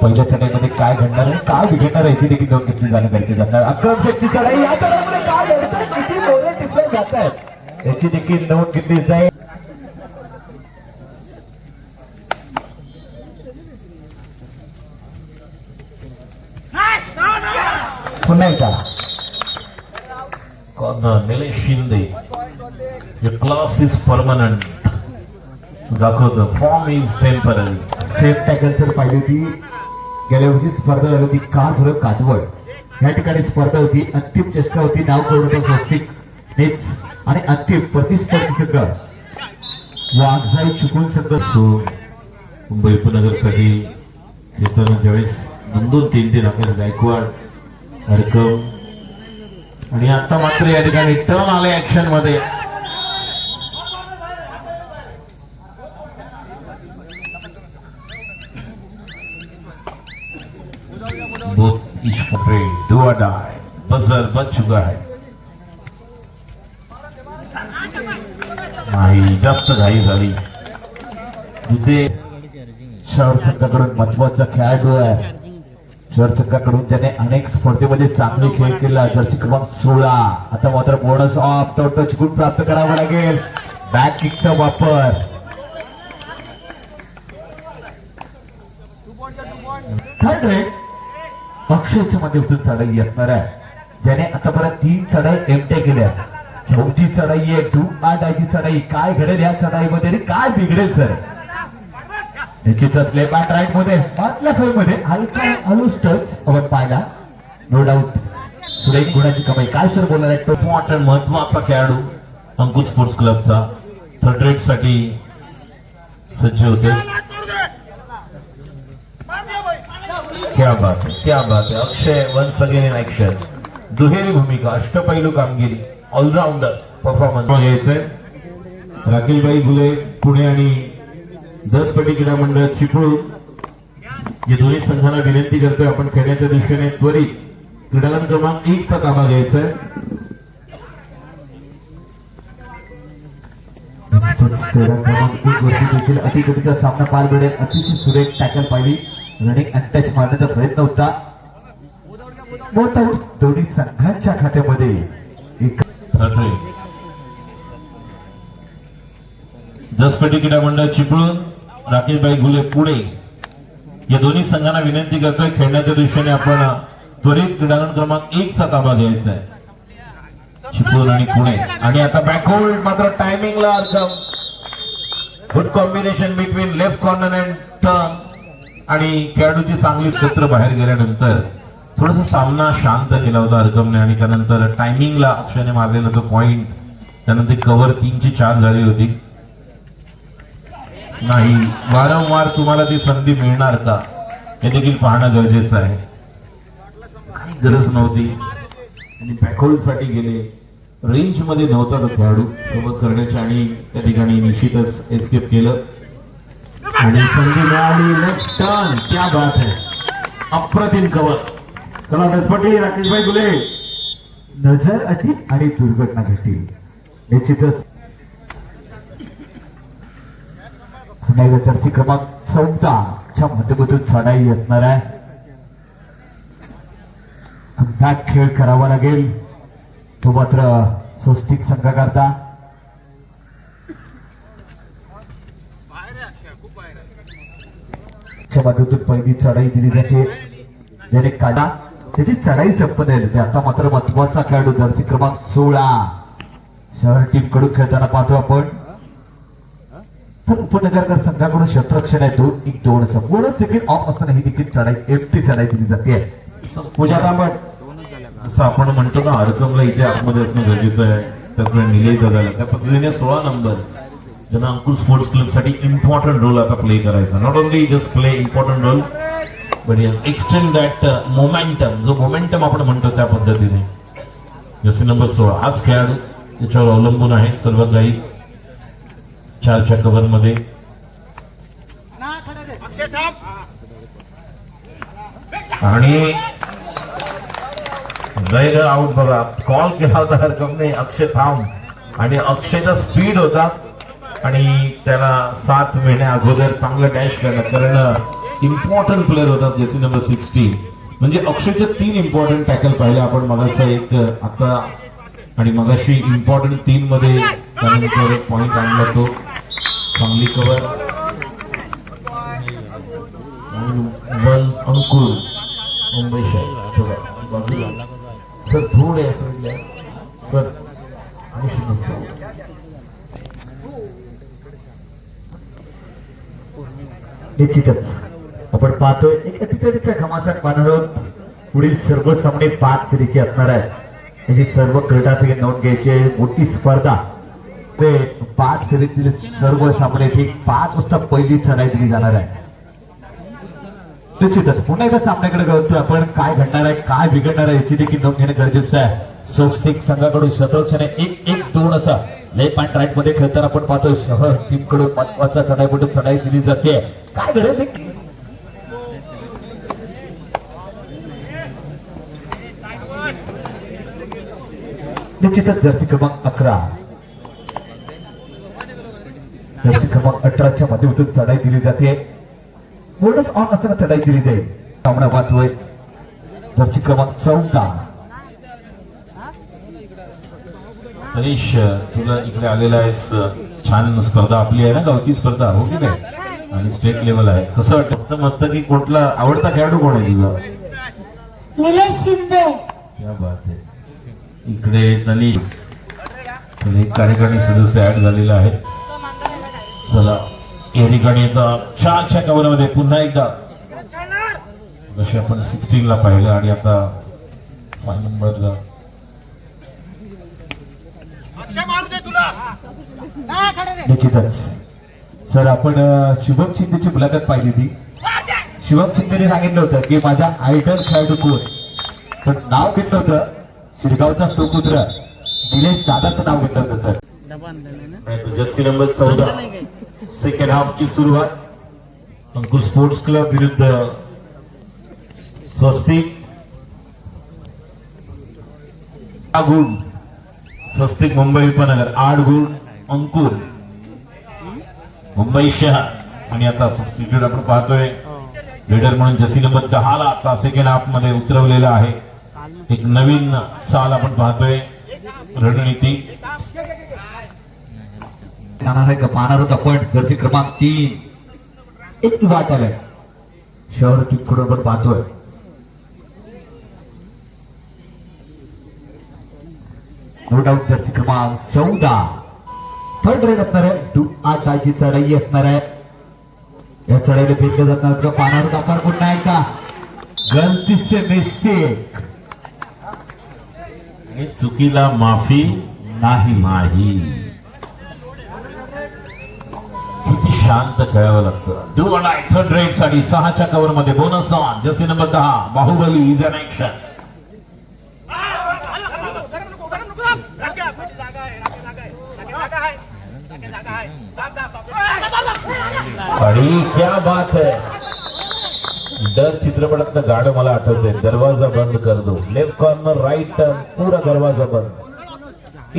पहिल्या चढाईमध्ये काय घडणार आहे, काय बिघडणार आहे याची देखील नोंद घेतली जाणं गरजेचं असणार. आक्रमकची चढाई या चढाईमध्ये काय घडतंय, किती मोरे टिपले जात आहेत याची देखील नोंद घेतली जाईल. पुन्हा एकदा corner Nilesh Shinde. Your class is permanent. दाखवतो form is temporary. Safe tackle sir पाहिली होती. गेल्या वर्षी स्पर्धा झाली होती कार कादवड या ठिकाणी स्पर्धा होती. अंतिम चेष्टा होती नाव करून स्वस्तिक नेच आणि अंतिम प्रतिस्पर्धी संघ वाघजाई चुकून संघ मुंबई उपनगरसाठी येताना ज्यावेळेस 2-3 आकाश गायकवाड हरकम आणि आता मात्र या ठिकाणी टर्न आले ऍक्शन मध्ये. बोथ इच डू और डाई. बजर बज चुका है. नाही जास्त घाई झाली जिथे शहर संघाकडून महत्वाचा खेळाडू आहे. शहर संघाकडून त्याने अनेक स्पर्धेमध्ये चांगले खेळ केला. जर्सी क्रमांक 16. आता मात्र बोनस ऑफ टच गुण प्राप्त करावा लागेल. बॅक किकचा वापर. थर्ड रेट अक्षयच्या माध्यमातून चढाई असणार आहे, ज्याने आतापर्यंत 3 चढाई एमटे केल्या. चौथी चढाई आहे डू आ डायची चढाई. काय घडेल या चढाईमध्ये आणि काय बिघडेल सर निश्चितच लेफ्ट अँड राईट मध्ये मधल्या फळीमध्ये हलका हलूस टच आपण पाहिला. नो डाऊट सुरेख गुणाची कमाई. काय सर बोलणार आहे. इम्पॉर्टंट महत्वाचा खेळाडू अंकुश स्पोर्ट्स क्लबचा थर्ड रेट साठी सज्ज होते. क्या बात है, क्या बात है. अक्षय वन्स अगेन इन ऍक्शन. दुहेरी भूमिका, अष्टपैलू कामगिरी, ऑलराऊंडर परफॉर्मन्स घ्यायचंय. राकेशभाई घुले पुणे आणि दसपटी क्रीडा मंडळ चिपळूण या दोन्ही संघांना विनंती करतोय आपण खेळण्याच्या दिशेने त्वरित क्रीडांगण क्रमांक 1 चा ताबा घ्यायचा आहे. देखील अतिगतीचा सामना पार पडेल. अतिशय सुरेख टॅकल पाहिली. रनिंग अटॅच मारण्याचा प्रयत्न होता. दोन्ही संघांच्या खात्यामध्ये एक थर्ड रेट. दसपटी क्रीडा मंडळ चिपळूण राकेशभाई घुले पुणे या दोन्ही संघांना विनंती करतोय खेळण्याच्या दिशेने आपण त्वरित क्रीडांगण क्रमांक 1 चा ताबा घ्यायचा आहे. चिपळूण आणि पुणे. आणि आता बॅकहोल्ड मात्र टायमिंगला अडचण. Good combination between left corner and turn आणि खेळाडूची चांगली चित्र बाहेर गेल्यानंतर थोडासा सामना शांत केला होता हरकमने आणि त्यानंतर टायमिंगला अक्षयने मारलेला तो पॉइंट. त्यानंतर कव्हर 3 ची 4 झाली होती. नाही वारंवार तुम्हाला ती संधी मिळणार का हे देखील पाहणं गरजेचं आहे. काही गरज नव्हती आणि बॅकहोल्ड साठी गेले. रेंज मध्ये नव्हता तो खेळाडू सोबत करण्याच्या आणि त्या ठिकाणी निश्चितच एस्केप केलं आणि संधी मिळाली. Left turn. क्या बात है. अप्रतिम कव्हर. चला दसपटी राकेशभाई घुले. नजर अटी आणि दुर्घटना घडली. निश्चितच जर्सी क्रमांक 14 च्या मध्यमधून चढाई असणार आहे. कमबॅक खेळ करावा लागेल तो मात्र स्वस्तिक संघाकरता. मधून पहिली चढाई दिली जाते ज्याने काढा त्याची चढाई संपन्न. आता मात्र महत्वाचा खेळाडू जर्सी क्रमांक 16 शहर टीम कडून खेळताना पाहतो आपण. तर उपनगरकर संघाकडून क्षेत्ररक्षण आहे 2-1-2 संपूर्णच देखील ऑफ असताना ही देखील चढाई एफटी चढाई दिली जाते. पूजा तांबट असं आपण म्हणतो ना हरकमला इथे आतमध्ये असणं गरजेचं आहे. त्यामुळे निलेश दादाला त्या पद्धतीने 16 नंबर ज्यांना अंकुश स्पोर्ट्स क्लब साठी इम्पॉर्टंट रोल आता प्ले करायचा. Not only just play important role but extend that momentum. जो मोमेंटम आपण म्हणतो त्या पद्धतीने जसे नंबर 16 हाच खेळाडू त्याच्यावर अवलंबून आहे सर्व काही 4च्या कव्हर मध्ये. आणि गैर आउट बघा. कॉल केला होता हरकमने अक्षय थांब आणि अक्षयचा स्पीड होता आणि त्याला 7 महिन्या अगोदर चांगलं डॅश करणं, कारण इम्पॉर्टंट प्लेअर होता जर्सी नंबर 16. म्हणजे अक्षरशः 3 इम्पॉर्टंट टॅकल पाहिले आपण मगाचा एक आता, आणि मगाशी इम्पॉर्टंट 3 मध्ये त्यानंतर एक पॉइंट आणला तो. चांगली कव्हर. वन अंकुर मुंबई शहर बाजूला सर थोडे असं सर निश्चितच आपण पाहतोय एक अतिथीचा घमासान पाहणार आहोत. पुढील सर्व सामने 5 फेरीचे असणार आहेत. याची सर्व क्रीडाचे नोंद घ्यायचे. मोठी स्पर्धा 5 फेरीतील सर्व सामने ठीक 5 वाजता पहिली चढाई दिली जाणार आहे. निश्चितच पुन्हा एकदा सामन्याकडे बघतोय आपण. काय घडणार आहे, काय बिघडणार आहे याची देखील नोंद घेणं गरजेचं आहे. स्वस्तिक संघाकडून शतरक्षणे 1-1-2 असा लेफ्ट अँड राईट मध्ये खेळताना आपण पाहतोय. शहर टीम कडून महत्वाचा चढाई दिली जाते. काय घडेल निश्चितच जर्सी क्रमांक 11 जर्सी क्रमांक 18च्या माध्यमातून चढाई दिली जाते. बोनस ऑन असताना चढाई दिली जाईल. सामना पाहतोय जर्सी क्रमांक 14. तरीश तुला इकडे आलेला आहेस. छान स्पर्धा आपली आहे ना, गावची स्पर्धा हो की नाही, आणि स्टेट लेवल आहे. कसं वाटतं मस्त की कुठला आवडता खेळाडू कोण आहे तुझा? निलेश शिंदे. क्या बात आहे. इकडे तनिष एक कार्यकारिणी सदस्य ऍड झालेला आहे. चला या ठिकाणी आता 4च्या कव्हरमध्ये पुन्हा एकदा जसे आपण 16ला पाहिलं आणि आता 5 नंबरला निश्चितच सर आपण शुभम शिंदेची मुलाखत पाहिली होती. शुभम शिंदेने सांगितलं होतं की माझा आयडल खेळाडू कोण, पण नाव घेतलं होतं शिरगावचा सुपुत्र निलेश दादाचं नाव घेतलं होतं सर. जर्सी नंबर 14 सेकंड हाफची सुरुवात. अंकुर स्पोर्ट्स क्लब विरुद्ध स्वस्तिक. गुण स्वस्तिक मुंबई उपनगर 8 गुण अंकुर मुंबई शहर. आणि आता सबस्टिट्यूट आपण पाहतोय लीडर म्हणून जर्सी नंबर 10ला आता सेकंड हाफ मध्ये उतरवलेला आहे. एक नवीन चाल आपण पाहतोय रणनीती. पाहणार होत आपण जर्सी क्रमांक 3 एक वाट आलाय शहर टीम कडून आपण पाहतोय. नो डाऊट जर्सी क्रमांक 14 थर्ड रेड असणार आहे. 2-8 चढाई असणार आहे. या चढाईला भेटलं जाणार का पाहणार होत आपण पुन्हा एकदा गलती से मिस्टेक. आणि चुकीला माफी नाही. किती शांत खेळावं लागतं. Do or die third raid साठी 6च्या कव्हर मध्ये bonus on jersey number 10 Baahubali is in action. आणि क्या बात है. डर चित्रपटातलं गाणं मला आठवतंय. दरवाजा बंद कर दो, लेफ्ट कॉर्नर राईट टर्न, पूरा दरवाजा बंद.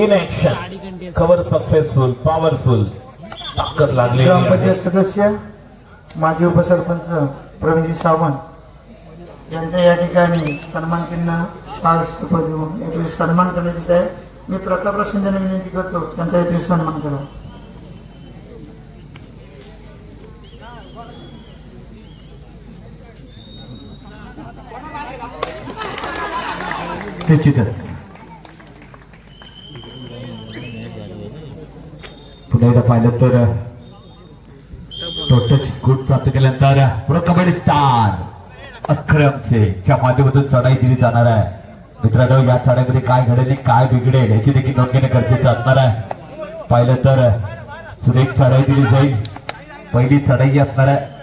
In action. Cover successful, powerful. ताकद लागली. ग्रामपंचायत सदस्य माजी उपसरपंच प्रवीणजी सावंत यांचा या ठिकाणी सन्मान चिन्ह शाल देऊन येथे सन्मान करण्यात येत आहे. मी प्रतापराव शिंदेना विनंती करतो त्यांचा येथे सन्मान करा. निश्चितच पुन्हा एकदा पाहिलं तर टोटल गुड प्राप्त केल्यानंतर प्रो कबड्डी स्टार अक्रमचे च्या माध्यमातून चढाई दिली जाणार आहे. मित्रांनो या चढाईमध्ये काय घडेल काय बिघडेल याची देखील नोंद घेणे गरजेचं असणार आहे. पाहिलं तर सुरेख चढाई दिली जाईल. पहिली चढाई असणार आहे.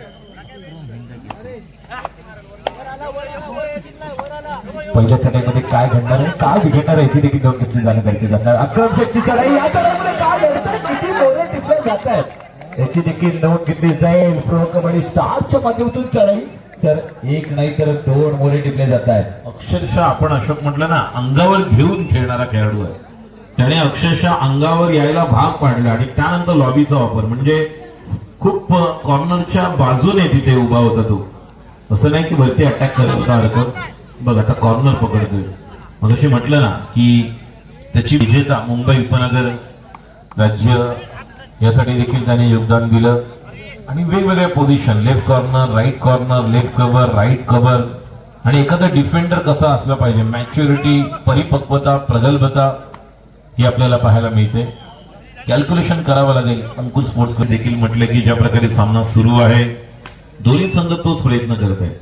पहिल्या चढाईमध्ये काय घडणार आहे काय बिघडणार आहे याची देखील नोंद घेतली जाणं गरजेचं असणार. अक्रमची चढाई या चढाईमध्ये काय घडतं किती मोरे टिपले जात आहेत याची देखील नोंद घेतली जाईल. प्रो कबड्डी स्टारच्या माध्यमातून चढाई सर 1 नाही तर 2 मोरे टिपले जात आहेत. अक्षरशः आपण अशोक म्हटलं ना, अंगावर घेऊन खेळणारा खेळाडू आहे. त्याने अक्षरशः अंगावर यायला भाग पाडला आणि त्यानंतर लॉबीचा वापर म्हणजे खूप कॉर्नरच्या बाजूने तिथे उभा होता तो. असं नाही की वरती अटॅक करत होता हरकत. बघ आता कॉर्नर पकडतोय. मग अशी म्हटलं ना की त्याची विजेता मुंबई उपनगर राज्य यासाठी देखील त्याने योगदान दिलं आणि वेगवेगळ्या position left corner, right corner, left cover, right cover आणि एखादा डिफेंडर कसा असला पाहिजे, मॅच्युरिटी, परिपक्वता, प्रगल्भता ही आपल्याला पाहायला मिळते. कॅल्क्युलेशन करावं लागेल. अंकुर स्पोर्ट्स देखील म्हटलं की ज्या प्रकारे सामना सुरू आहे दोन्ही संघ तोच प्रयत्न करत आहेत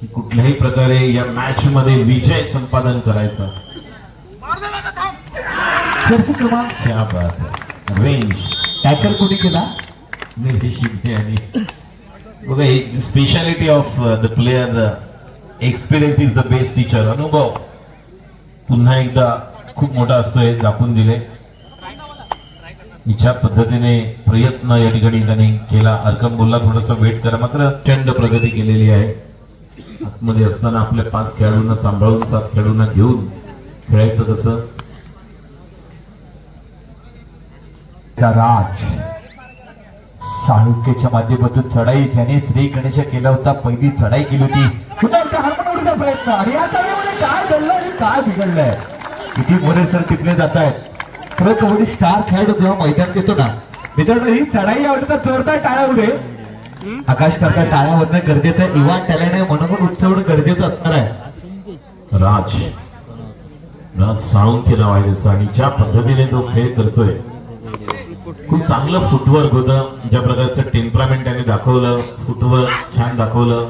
की कुठल्याही प्रकारे या मॅच मध्ये विजय संपादन करायचा. जर्सी क्रमांक क्या बात आहे. रेंज टॅकल कोणी केला? हे शिकणे आणि बघा एक speciality of the player. Experience is the best teacher. अनुभव पुन्हा एकदा खूप मोठा असतोय, दाखवून दिले. ज्या पद्धतीने प्रयत्न या ठिकाणी त्यांनी केला. अर्कम बोलला थोडासा वेट करा, मात्र प्रचंड प्रगती केलेली आहे. आतमध्ये असताना आपल्या 5 खेळाडूंना सांभाळून 7 खेळाडूंना घेऊन खेळायचं कसं. राज साळुंकेच्या माध्यमातून चढाई ज्याने श्री गणेश केला होता. पहिली चढाई केली होती. पुन्हा एकदा हरमनवडीचा प्रयत्न आणि या चढाईमध्ये काय घडलं आणि काय बिघडलंय. किती मोरे सर टिपले जात आहेत. खरं कबड्डी स्टार खेळाडू जेव्हा मैदान येतो ना मित्रांनो, ही चढाई आवडत तर जोरदार टाळ्या उडे. आकाश करता टाळ्या वाजणं गरजेचं आहे. इव्हा टॅलेंट मनोबल उंचावणं गरजेचं असणार आहे. राज साळुंके नाव आहे त्याचं आणि ज्या पद्धतीने तो खेळ करतोय खूप चांगलं फुटवर्क होतं. ज्या प्रकारचं टेम्परामेंट त्याने दाखवलं, फुटवर्क छान दाखवलं.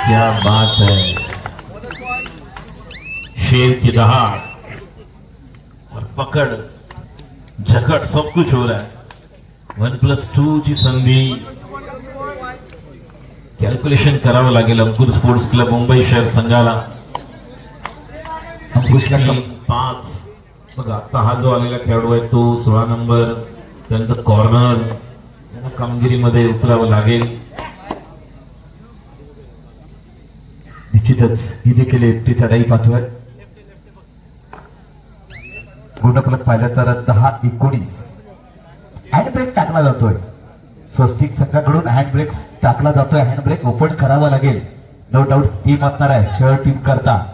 क्या बात है. शेर की दहाड़ और पकड़ झकड़ सब कुछ हो रहा है. 1+2 ची संधी. कॅल्क्युलेशन करावं लागेल अंकुर स्पोर्ट्स क्लब मुंबई शहर संघाला. 5 बघा आता हा जो आलेला खेळाडू आहे तो 16 नंबर. त्यानंतर कॉर्नर त्यांना कामगिरीमध्ये उतरावं लागेल. निश्चितच ही देखील एकटी चढाई पाहतोय. गुणफलक पाहिलं तर 10-19 हँडब्रेक टाकला जातोय. स्वस्तिक संघाकडून हँडब्रेक टाकला जातोय. हँडब्रेक ओपन करावा लागेल. नो डाऊट टीम असणार आहे शहर टीम करता.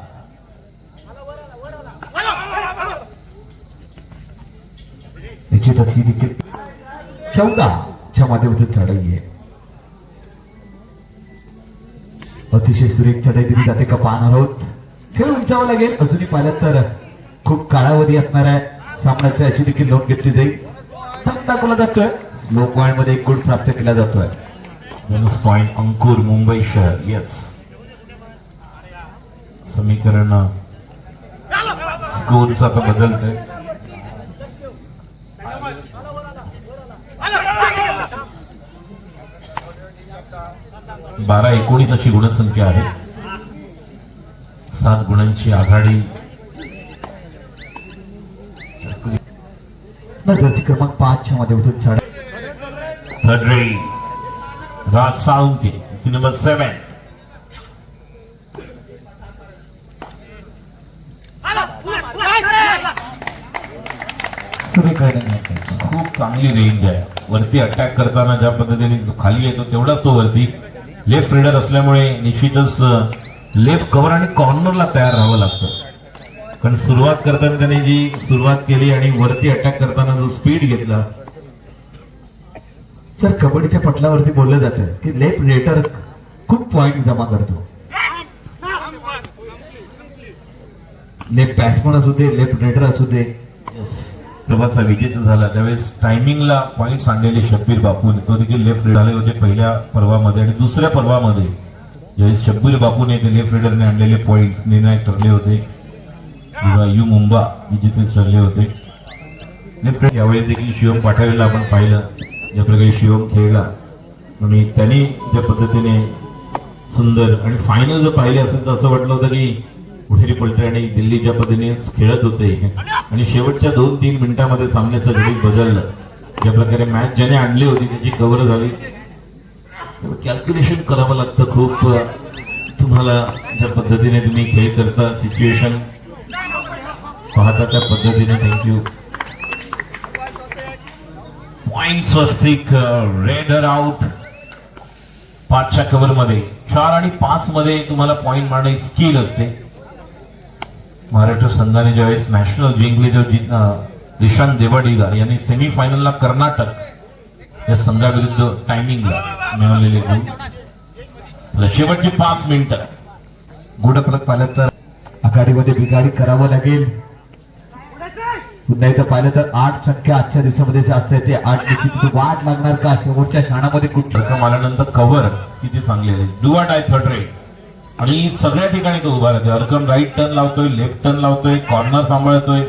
निश्चितच ही देखील 14च्या माध्यमातून चढाई आहे. अतिशय सुरेख चढाई दिली जाते का पाहणार आहोत. खेळ उंचावं लागेल. अजूनही पाहिलं तर खूप काळावधी असणार आहे सामन्याच्या याची देखील नोंद घेतली जाईल. दाखवला जातोय. स्लो पॉइंट मध्ये 1 गुण प्राप्त केला जातोय. बोनस पॉइंट अंकुर मुंबई शहर. येस समीकरण स्कोरचा आता बदलतंय. 12-19 अशी गुणसंख्या आहे. 7 गुणांची आघाडी. जर्सी क्रमांक 5च्या माध्यमातून चढाई. थर्ड रेड राज साळुंके नंबर 7. सुरेख आहे. खूप चांगली रेंज आहे. वरती अटॅक करताना ज्या पद्धतीने खाली येतो तेवढाच तो वरती. लेफ्ट रेडर असल्यामुळे निश्चितच लेफ्ट कव्हर आणि कॉर्नरला तयार राहावं लागतं. कारण सुरुवात करताना त्याने जी सुरुवात केली आणि वरती अटॅक करताना जो स्पीड घेतला. सर कबड्डीच्या पटलावरती बोललं जातं की लेफ्ट रेटर खूप पॉइंट जमा करतो. लेफ्ट बॅट्समन असू दे, लेफ्ट रेटर असू दे. प्रभाचा विजेता झाला त्यावेळेस टायमिंगला पॉइंट्स आणलेले शब्बीर बापूने. तो देखील लेफ्ट रेडर आले होते पहिल्या पर्वामध्ये आणि दुसऱ्या पर्वामध्ये ज्यावेळेस शब्बीर बापूने ते लेफ्ट रेडरने आणलेले पॉइंट्स निर्णायक ठरले होते. यू मुंबा विजेते ठरले होते. लेफ्ट रेडर यावेळी देखील शिवम पाठवलेला आपण पाहिलं ज्या प्रकारे शिवम खेळला आणि त्यांनी ज्या पद्धतीने सुंदर आणि फायनल जर पाहिले असेल तर असं वाटलं होतं की पुढेरी पलटे आणि दिल्ली ज्या पद्धतीने खेळत होते आणि शेवटच्या 2-3 मिनिटांमध्ये सामन्याचं गणित बदललं. ज्या प्रकारे मॅच ज्याने आणली होती त्याची कव्हर झाली. कॅल्क्युलेशन करावं लागतं खूप. तुम्हाला ज्या पद्धतीने तुम्ही खेळ करता, सिच्युएशन पाहता त्या पद्धतीने thank you. Point Swastik. Raider out. 5च्या कव्हर मध्ये 4 आणि 5 मध्ये तुम्हाला पॉइंट मारणे स्किल असते. महाराष्ट्र संघाने ज्यावेळेस नॅशनल जिंकले, जो दिशांत देवाडिगा यांनी सेमीफायनलला कर्नाटक या संघाविरुद्ध टायमिंगला मिळवलेले गुण. तर शेवटची 5 मिनिटं. गुणफलक पाहिलं तर आघाडीमध्ये बिघाडी करावं लागेल. पुन्हा एकदा पाहिलं तर 8 संख्या आजच्या दिवसामध्ये जास्त आहे. ते 8 तिथे वाट लागणार का शेवटच्या क्षणामध्ये कुठलं रक्कम आल्यानंतर कव्हर किती चांगले आहे. Do or die third raid आणि सगळ्या ठिकाणी तो उभा राहतो. रक्कम राईट टर्न लावतोय, लेफ्ट टर्न लावतोय, कॉर्नर सांभाळतोय.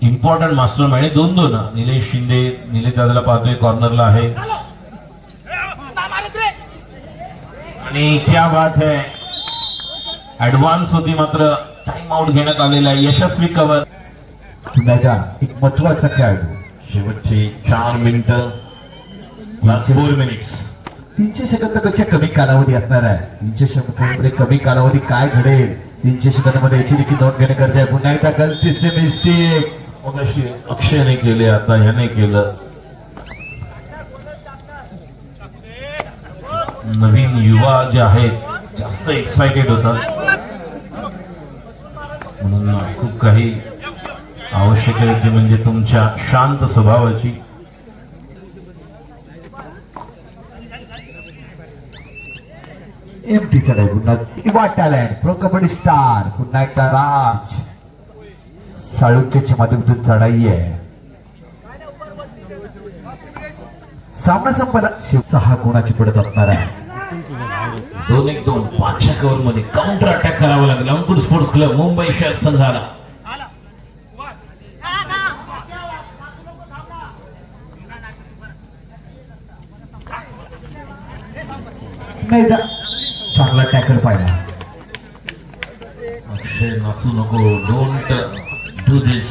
Important mastermind 2-2. Nilesh Shinde, Nilesh दादाला पाहतोय कॉर्नरला आहे. आणि क्या बात है, ऍडव्हान्स होती मात्र टाइम आउट घेण्यात आलेला आहे. यशस्वी कव्हर. पुन्हा एकदा एक महत्वाचा खेळाडू. शेवटचे 4 मिनिटं, 4 मिनिट्स. 300 सेकंदापेक्षा कमी कालावधी असणार आहे. 300 सेकंदामध्ये कमी कालावधी काय घडेल 300 सेकंदामध्ये याची देखील नोंद घेणे गरजेचे आहे. पुन्हा एकदा गलतीचे मिस्टेक. मग अशी अक्षयने केले, आता ह्याने केलं. नवीन युवा जे आहेत जास्त एक्साइटेड होतात, म्हणून खूप काही आवश्यक आहे ते म्हणजे तुमच्या शांत स्वभावाची. एमटी चढाई. पुन्हा युवा टॅलेंट प्रो कबड्डी स्टार. पुन्हा एकदा राज. साळुंकेच्या माध्यमातून चढाई आहे. सामना संपला. 6 गुणाची पडत असणार आहे. 2-1-2. 5च्या कव्हर मध्ये काउंटर अटॅक करावा लागला अंकुर स्पोर्ट्स क्लब मुंबई शहर संघाला. नाही दा चांगला टॅकल पाहिला. अक्षय नाचू नको. Don't do this.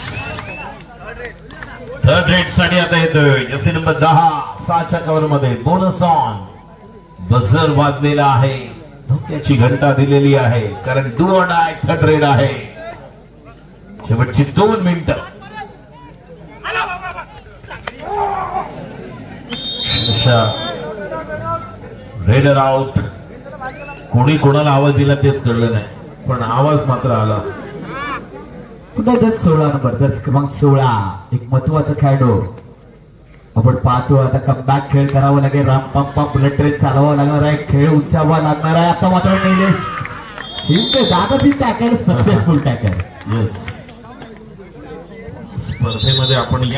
Third raid साठी आता येतोय जसे नंबर 10. 6च्या कव्हर मध्ये बोनस ऑन. बझर वाजलेला आहे, धोक्याची घंटा दिलेली आहे, कारण do or die third red आहे. शेवटची 2 मिनिटं. Raider out. कोणी कोणाला आवाज दिला तेच कळलं नाही, पण आवाज मात्र आला. पुन्हा एकदा 16 नंबर जर क्रमांक 16. एक महत्वाचा खेळाडू. आपण पाहतो आता कमबॅक खेळ करावा लागेल. राम पंपा बुलेट ट्रेन चालवावा लागणार आहे. खेळ उंचावा लागणार आहे. आता मात्र निलेश शिंदे दादा ती टॅकल सक्सेसफुल टॅकल. येस, स्पर्धेमध्ये आपण या